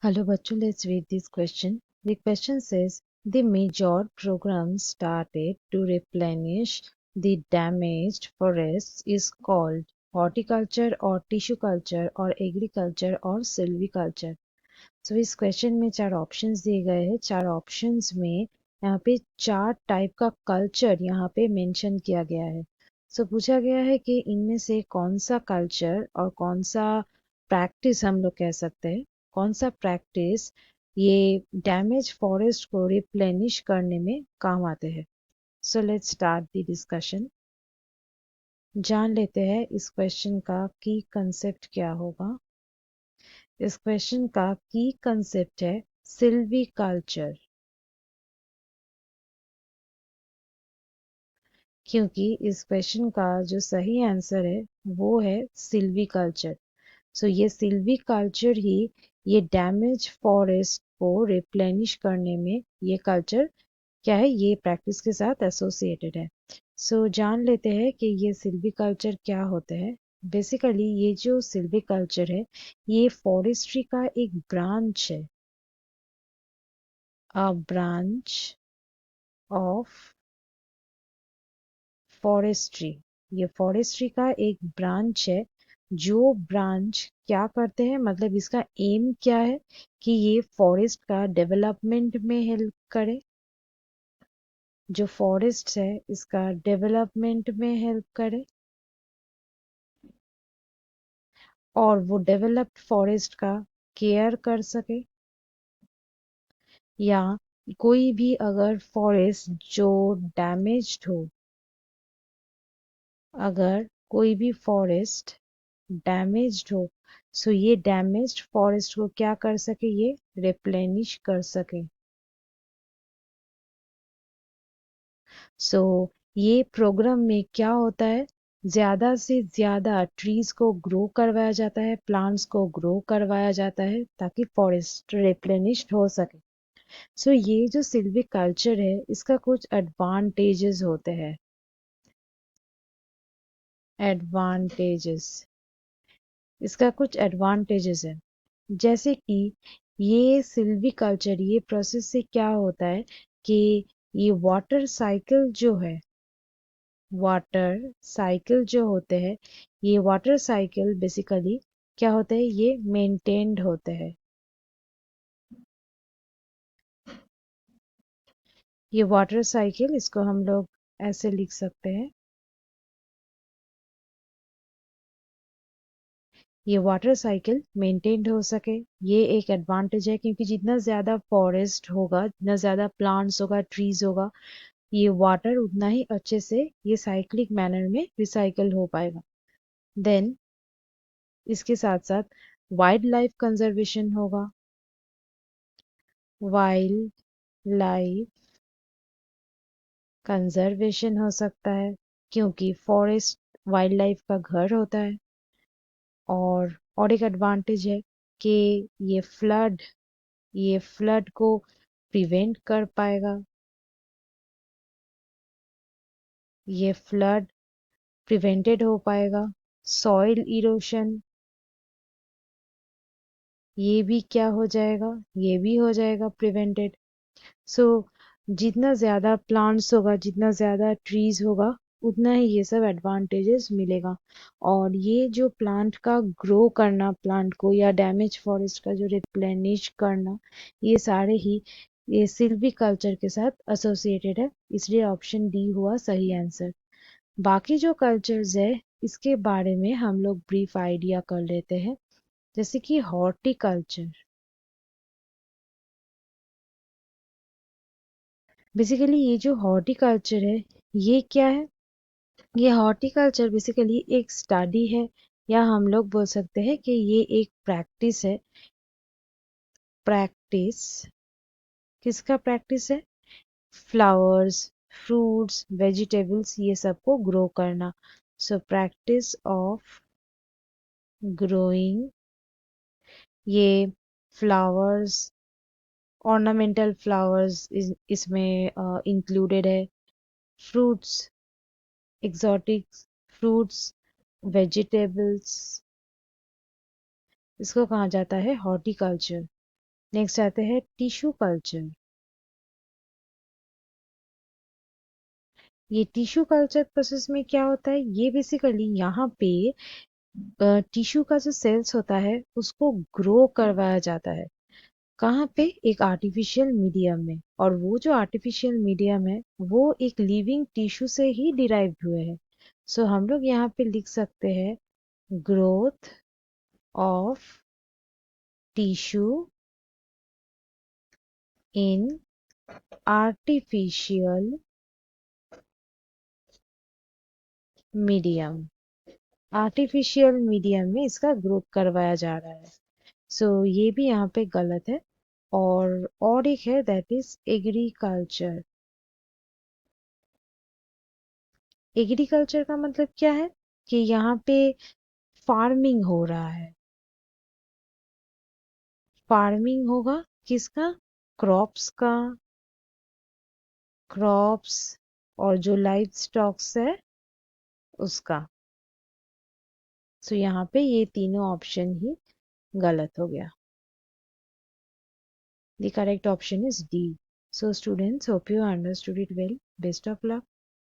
Hello bachcho, let's read this question. The question says, the major program started to replenish the damaged forests is called horticulture or tissue culture or agriculture or silviculture. So इस question में चार options दिए गए हैं। चार options में यहाँ पे चार टाइप का कल्चर यहाँ पे मेंशन किया गया है। सो पूछा गया है कि इनमें से कौन सा कल्चर और कौन सा प्रैक्टिस हम लोग कह सकते हैं, कौन सा प्रैक्टिस ये डैमेज फॉरेस्ट को रिप्लेनिश करने में काम आते हैं। So let's start the discussion. जान लेते हैं इस क्वेश्चन का की कंसेप्ट क्या होगा। इस क्वेश्चन का की कंसेप्ट है सिल्वीकल्चर, क्योंकि इस क्वेश्चन का जो सही आंसर है वो है सिल्वीकल्चर। सो ये सिल्वीकल्चर ही ये डैमेज फॉरेस्ट को रिप्लेनिश करने में ये कल्चर क्या है, ये प्रैक्टिस के साथ एसोसिएटेड है। सो जान लेते हैं कि ये सिल्वीकल्चर क्या होता है। बेसिकली ये जो सिल्वीकल्चर है ये फॉरेस्ट्री का एक ब्रांच है, अ ब्रांच ऑफ फॉरेस्ट्री। ये फॉरेस्ट्री का एक ब्रांच है। जो ब्रांच क्या करते हैं, मतलब इसका एम क्या है कि ये फॉरेस्ट का डेवलपमेंट में हेल्प करे। जो फॉरेस्ट है इसका डेवलपमेंट में हेल्प करे और वो डेवलप्ड फॉरेस्ट का केयर कर सके, या कोई भी अगर फॉरेस्ट जो डैमेज्ड हो, अगर कोई भी फॉरेस्ट डैमेज्ड हो, सो ये डैमेज्ड फॉरेस्ट को क्या कर सके, ये रिप्लेनिश कर सके। सो ये प्रोग्राम में क्या होता है, ज्यादा से ज्यादा ट्रीज को ग्रो करवाया जाता है, प्लांट्स को ग्रो करवाया जाता है ताकि फॉरेस्ट रिप्लेनिश हो सके। सो ये जो सिल्वीकल्चर है इसका कुछ एडवांटेजेस होते हैं। एडवांटेजेस, इसका कुछ एडवांटेजेस है, जैसे कि ये सिल्वीकल्चर, ये प्रोसेस से क्या होता है कि ये वाटर साइकिल जो है, वाटर साइकिल जो होते हैं, ये वाटर साइकिल बेसिकली क्या होते हैं, ये मेंटेन्ड होते हैं। ये वाटर साइकिल, इसको हम लोग ऐसे लिख सकते हैं, ये वाटर साइकिल मेंटेन्ड हो सके। ये एक एडवांटेज है, क्योंकि जितना ज़्यादा फॉरेस्ट होगा, जितना ज़्यादा प्लांट्स होगा, ट्रीज होगा, ये वाटर उतना ही अच्छे से ये साइक्लिक मैनर में रिसाइकल हो पाएगा। देन इसके साथ साथ वाइल्ड लाइफ कंजर्वेशन होगा। वाइल्ड लाइफ कंजर्वेशन हो सकता है, क्योंकि फॉरेस्ट वाइल्ड लाइफ का घर होता है। और एक एडवांटेज है कि ये फ्लड, ये फ्लड को प्रिवेंट कर पाएगा। ये फ्लड प्रिवेंटेड हो पाएगा। सॉइल इरोशन, ये भी क्या हो जाएगा, ये भी हो जाएगा प्रिवेंटेड। सो जितना ज़्यादा प्लांट्स होगा, जितना ज़्यादा ट्रीज होगा, उतना ही ये सब एडवांटेजेस मिलेगा। और ये जो प्लांट का ग्रो करना, प्लांट को या डैमेज फॉरेस्ट का जो रिप्लेनिश करना, ये सारे ही ये सिल्वी कल्चर के साथ एसोसिएटेड है, इसलिए ऑप्शन डी हुआ सही आंसर। बाकी जो कल्चर्स है इसके बारे में हम लोग ब्रीफ आइडिया कर लेते हैं, जैसे कि हॉर्टिकल्चर। बेसिकली ये जो हॉर्टिकल्चर है ये क्या है, ये हॉर्टिकल्चर बेसिकली एक स्टडी है, या हम लोग बोल सकते हैं कि ये एक प्रैक्टिस है। प्रैक्टिस, किसका प्रैक्टिस है, फ्लावर्स, फ्रूट्स, वेजिटेबल्स, ये सबको ग्रो करना। सो प्रैक्टिस ऑफ ग्रोइंग ये फ्लावर्स, ऑर्नामेंटल फ्लावर्स इसमें इंक्लूडेड है। फ्रूट्स, एक्सोटिक फ्रूट्स, वेजिटेबल्स, इसको कहा जाता है हॉर्टिकल्चर। नेक्स्ट आते हैं टिश्यू कल्चर। ये टिश्यू कल्चर प्रोसेस में क्या होता है, ये बेसिकली यहाँ पे टिश्यू का जो सेल्स होता है उसको ग्रो करवाया जाता है। कहाँ पे, एक आर्टिफिशियल मीडियम में, और वो जो आर्टिफिशियल मीडियम है वो एक लिविंग टिश्यू से ही डिराइव हुए हैं। सो हम लोग यहाँ पे लिख सकते हैं growth of tissue in artificial medium. Artificial medium में इसका ग्रोथ करवाया जा रहा है। सो ये भी यहाँ पे गलत है। और एक है दैट इज एग्रीकल्चर। एग्रीकल्चर का मतलब क्या है कि यहाँ पे फार्मिंग हो रहा है। फार्मिंग होगा किसका, क्रॉप्स का, क्रॉप्स और जो लाइव स्टॉक्स है उसका। सो यहाँ पे ये तीनों ऑप्शन ही गलत हो गया। The correct option is D. So students, hope you understood it well. Best of luck.